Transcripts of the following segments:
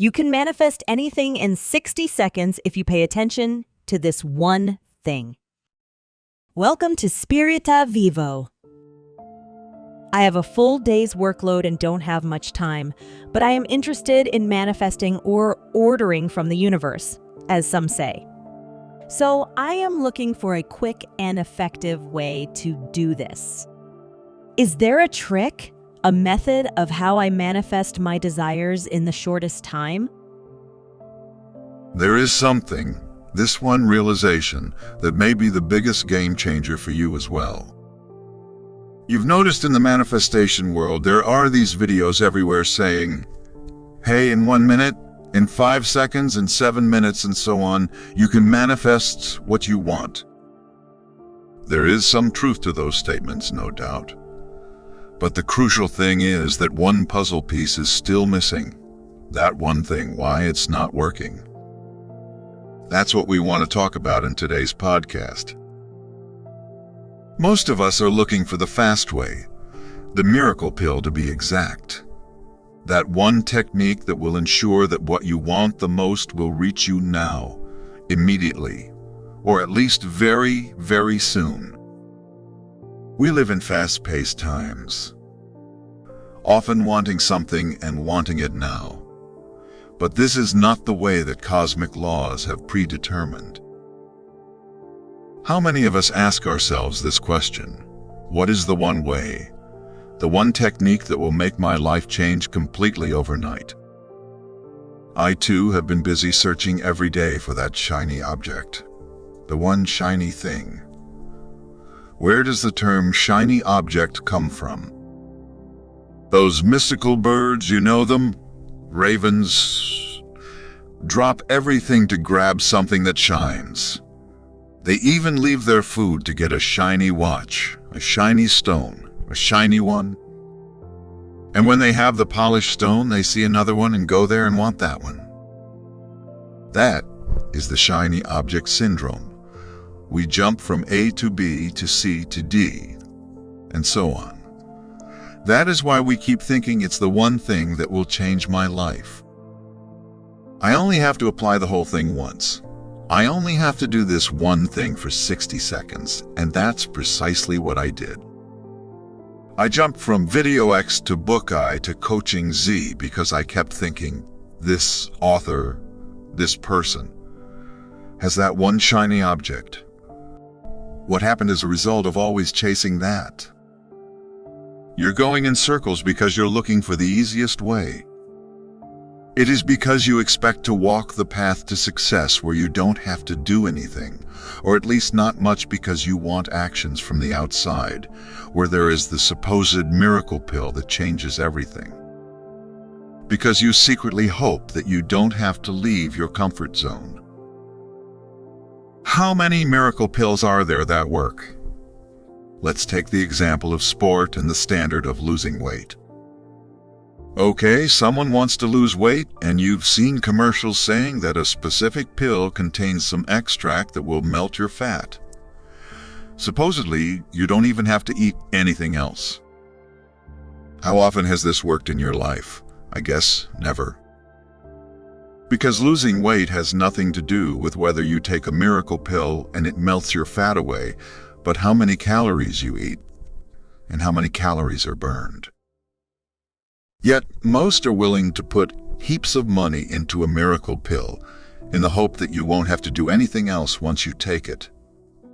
You can manifest anything in 60 seconds if you pay attention to this one thing. Welcome to Spirita Vivo. I have a full day's workload and don't have much time, but I am interested in manifesting or ordering from the universe, as some say. So I am looking for a quick and effective way to do this. Is there a trick, a method of how I manifest my desires in the shortest time? There is something, this one realization, that may be the biggest game changer for you as well. You've noticed in the manifestation world, there are these videos everywhere saying, hey, in 1 minute, in 5 seconds, in 7 minutes, and so on, you can manifest what you want. There is some truth to those statements, no doubt. But the crucial thing is that one puzzle piece is still missing. That one thing, why it's not working. That's what we want to talk about in today's podcast. Most of us are looking for the fast way, the miracle pill to be exact. That one technique that will ensure that what you want the most will reach you now, immediately, or at least very, very soon. We live in fast-paced times, often wanting something and wanting it now. But this is not the way that cosmic laws have predetermined. How many of us ask ourselves this question? What is the one way? The one technique that will make my life change completely overnight? I too have been busy searching every day for that shiny object. The one shiny thing. Where does the term shiny object come from? Those mystical birds, you know them? Ravens. Drop everything to grab something that shines. They even leave their food to get a shiny watch, a shiny stone, a shiny one. And when they have the polished stone, they see another one and go there and want that one. That is the shiny object syndrome. We jump from A to B to C to D, and so on. That is why we keep thinking it's the one thing that will change my life. I only have to apply the whole thing once. I only have to do this one thing for 60 seconds, and that's precisely what I did. I jumped from Video X to Book I to Coaching Z because I kept thinking, this author, this person, has that one shiny object. What happened as a result of always chasing that? You're going in circles because you're looking for the easiest way. It is because you expect to walk the path to success where you don't have to do anything, or at least not much because you want actions from the outside, where there is the supposed miracle pill that changes everything. Because you secretly hope that you don't have to leave your comfort zone. How many miracle pills are there that work? Let's take the example of sport and the standard of losing weight. Okay, someone wants to lose weight, and you've seen commercials saying that a specific pill contains some extract that will melt your fat. Supposedly, you don't even have to eat anything else. How often has this worked in your life? I guess never. Because losing weight has nothing to do with whether you take a miracle pill and it melts your fat away, but how many calories you eat and how many calories are burned. Yet, most are willing to put heaps of money into a miracle pill in the hope that you won't have to do anything else once you take it,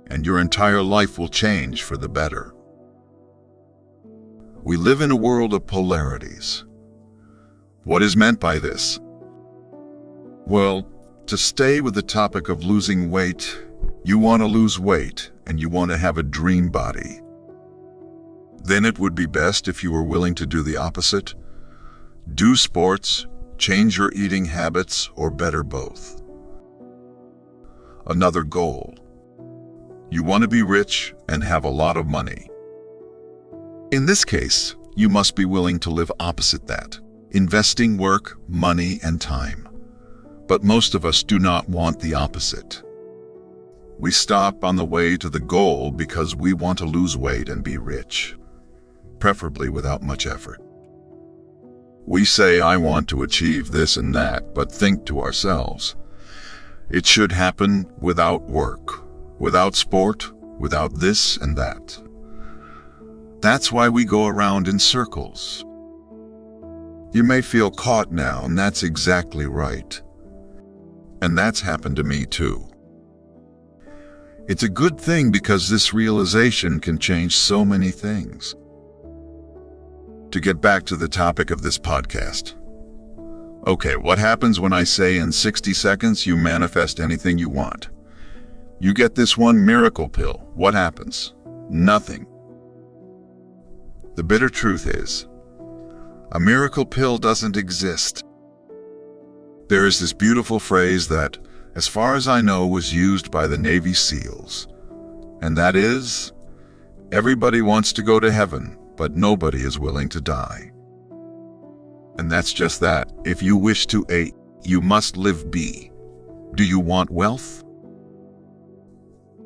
and your entire life will change for the better. We live in a world of polarities. What is meant by this? Well, to stay with the topic of losing weight, you want to lose weight and you want to have a dream body. Then it would be best if you were willing to do the opposite. Do sports, change your eating habits, or better both. Another goal. You want to be rich and have a lot of money. In this case, you must be willing to live opposite that, investing work, money, and time. But most of us do not want the opposite. We stop on the way to the goal because we want to lose weight and be rich, preferably without much effort. We say, I want to achieve this and that, but think to ourselves, it should happen without work, without sport, without this and that. That's why we go around in circles. You may feel caught now, and that's exactly right. And that's happened to me too. It's a good thing because this realization can change so many things. To get back to the topic of this podcast. Okay, what happens when I say in 60 seconds you manifest anything you want? You get this one miracle pill. What happens? Nothing. The bitter truth is, a miracle pill doesn't exist. There is this beautiful phrase that, as far as I know, was used by the Navy SEALs. And that is, everybody wants to go to heaven, but nobody is willing to die. And that's just that. If you wish to A, you must live B. Do you want wealth?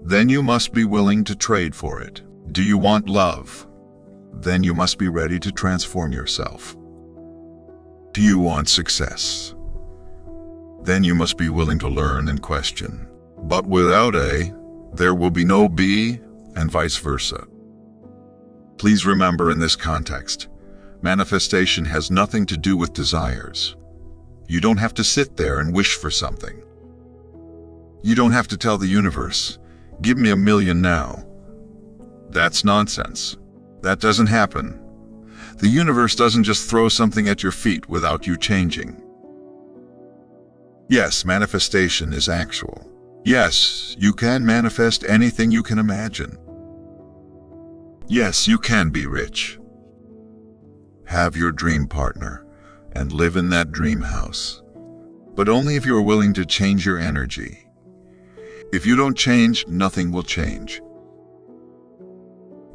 Then you must be willing to trade for it. Do you want love? Then you must be ready to transform yourself. Do you want success? Then you must be willing to learn and question. But without A, there will be no B, and vice versa. Please remember in this context, manifestation has nothing to do with desires. You don't have to sit there and wish for something. You don't have to tell the universe, give me $1 million now. That's nonsense. That doesn't happen. The universe doesn't just throw something at your feet without you changing. Yes, manifestation is actual. Yes, you can manifest anything you can imagine. Yes, you can be rich. Have your dream partner and live in that dream house. But only if you are willing to change your energy. If you don't change, nothing will change.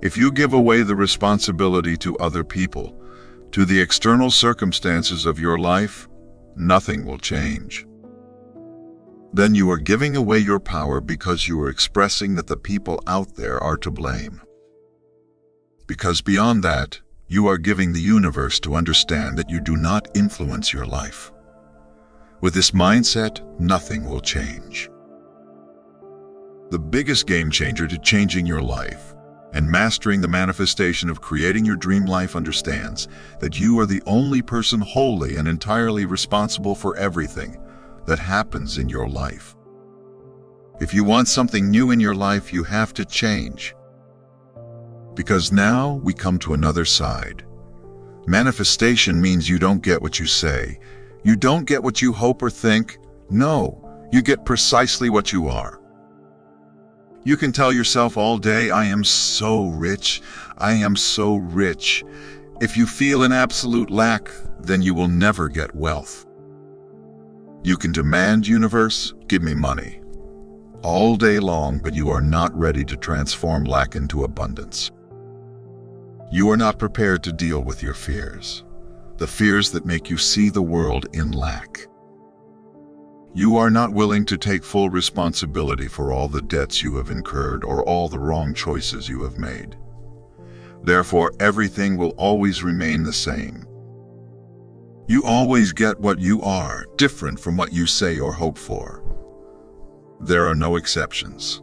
If you give away the responsibility to other people, to the external circumstances of your life, nothing will change. Then you are giving away your power because you are expressing that the people out there are to blame. Because beyond that, you are giving the universe to understand that you do not influence your life. With this mindset, nothing will change. The biggest game changer to changing your life and mastering the manifestation of creating your dream life understands that you are the only person wholly and entirely responsible for everything that happens in your life. If you want something new in your life, you have to change. Because now we come to another side. Manifestation means you don't get what you say. You don't get what you hope or think. No, you get precisely what you are. You can tell yourself all day, I am so rich, I am so rich. If you feel an absolute lack, then you will never get wealth. You can demand, universe, give me money, all day long, but you are not ready to transform lack into abundance. You are not prepared to deal with your fears, the fears that make you see the world in lack. You are not willing to take full responsibility for all the debts you have incurred or all the wrong choices you have made. Therefore, everything will always remain the same. You always get what you are, different from what you say or hope for. There are no exceptions.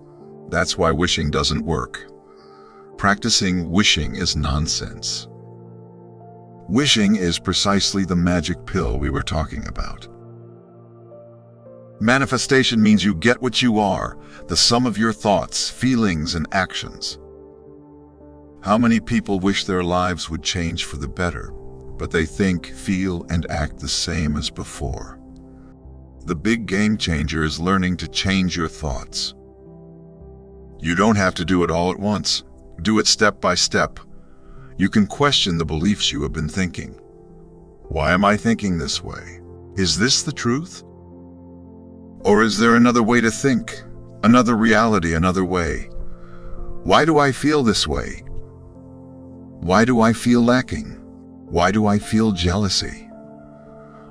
That's why wishing doesn't work. Practicing wishing is nonsense. Wishing is precisely the magic pill we were talking about. Manifestation means you get what you are, the sum of your thoughts, feelings, and actions. How many people wish their lives would change for the better, but they think, feel, and act the same as before? The big game changer is learning to change your thoughts. You don't have to do it all at once. Do it step by step. You can question the beliefs you have been thinking. Why am I thinking this way? Is this the truth? Or is there another way to think? Another reality, another way? Why do I feel this way? Why do I feel lacking? Why do I feel jealousy?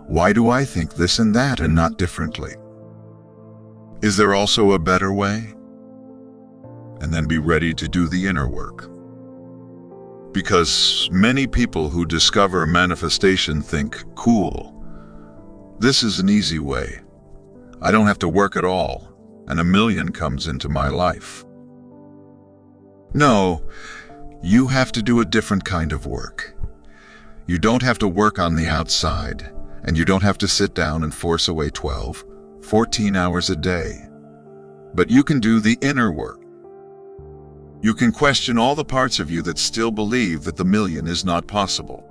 Why do I think this and that and not differently? Is there also a better way? And then be ready to do the inner work. Because many people who discover manifestation think, cool, this is an easy way. I don't have to work at all, and $1 million comes into my life. No, you have to do a different kind of work. You don't have to work on the outside, and you don't have to sit down and force away 12, 14 hours a day. But you can do the inner work. You can question all the parts of you that still believe that the $1 million is not possible.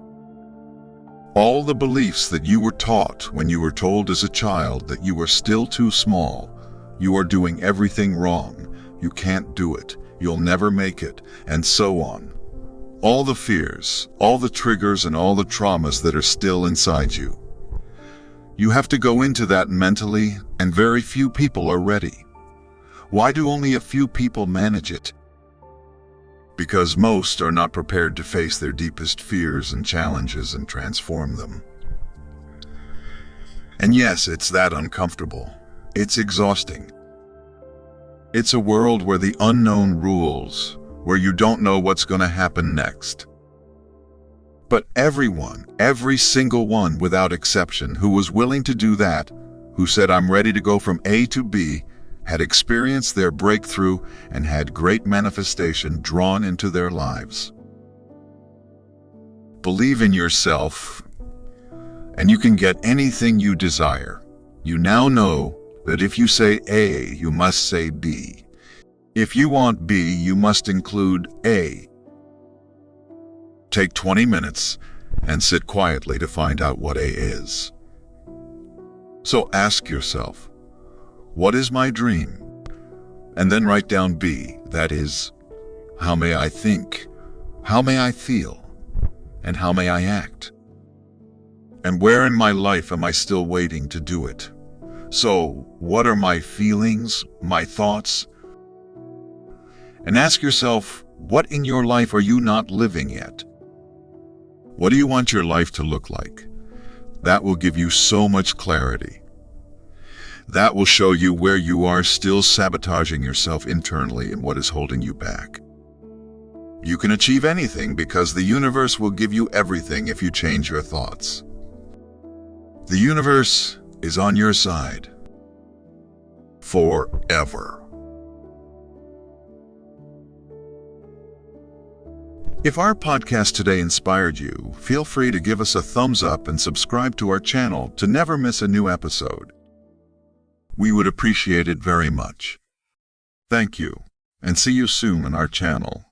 All the beliefs that you were taught when you were told as a child that you were still too small, you are doing everything wrong, you can't do it, you'll never make it, and so on. All the fears, all the triggers, and all the traumas that are still inside you. You have to go into that mentally, and very few people are ready. Why do only a few people manage it? Because most are not prepared to face their deepest fears and challenges and transform them. And yes, it's that uncomfortable. It's exhausting. It's a world where the unknown rules, where you don't know what's going to happen next. But everyone, every single one without exception who was willing to do that, who said, I'm ready to go from A to B, had experienced their breakthrough and had great manifestation drawn into their lives. Believe in yourself, and you can get anything you desire. You now know that if you say A, you must say B. If you want B, you must include A. Take 20 minutes and sit quietly to find out what A is. So ask yourself, what is my dream? And then write down B, that is, how may I think, how may I feel, and how may I act? And where in my life am I still waiting to do it? So, what are my feelings, my thoughts? And ask yourself, what in your life are you not living yet? What do you want your life to look like? That will give you so much clarity. That will show you where you are still sabotaging yourself internally and what is holding you back. You can achieve anything because the universe will give you everything if you change your thoughts. The universe is on your side. Forever. If our podcast today inspired you, feel free to give us a thumbs up and subscribe to our channel to never miss a new episode. We would appreciate it very much. Thank you, and see you soon on our channel.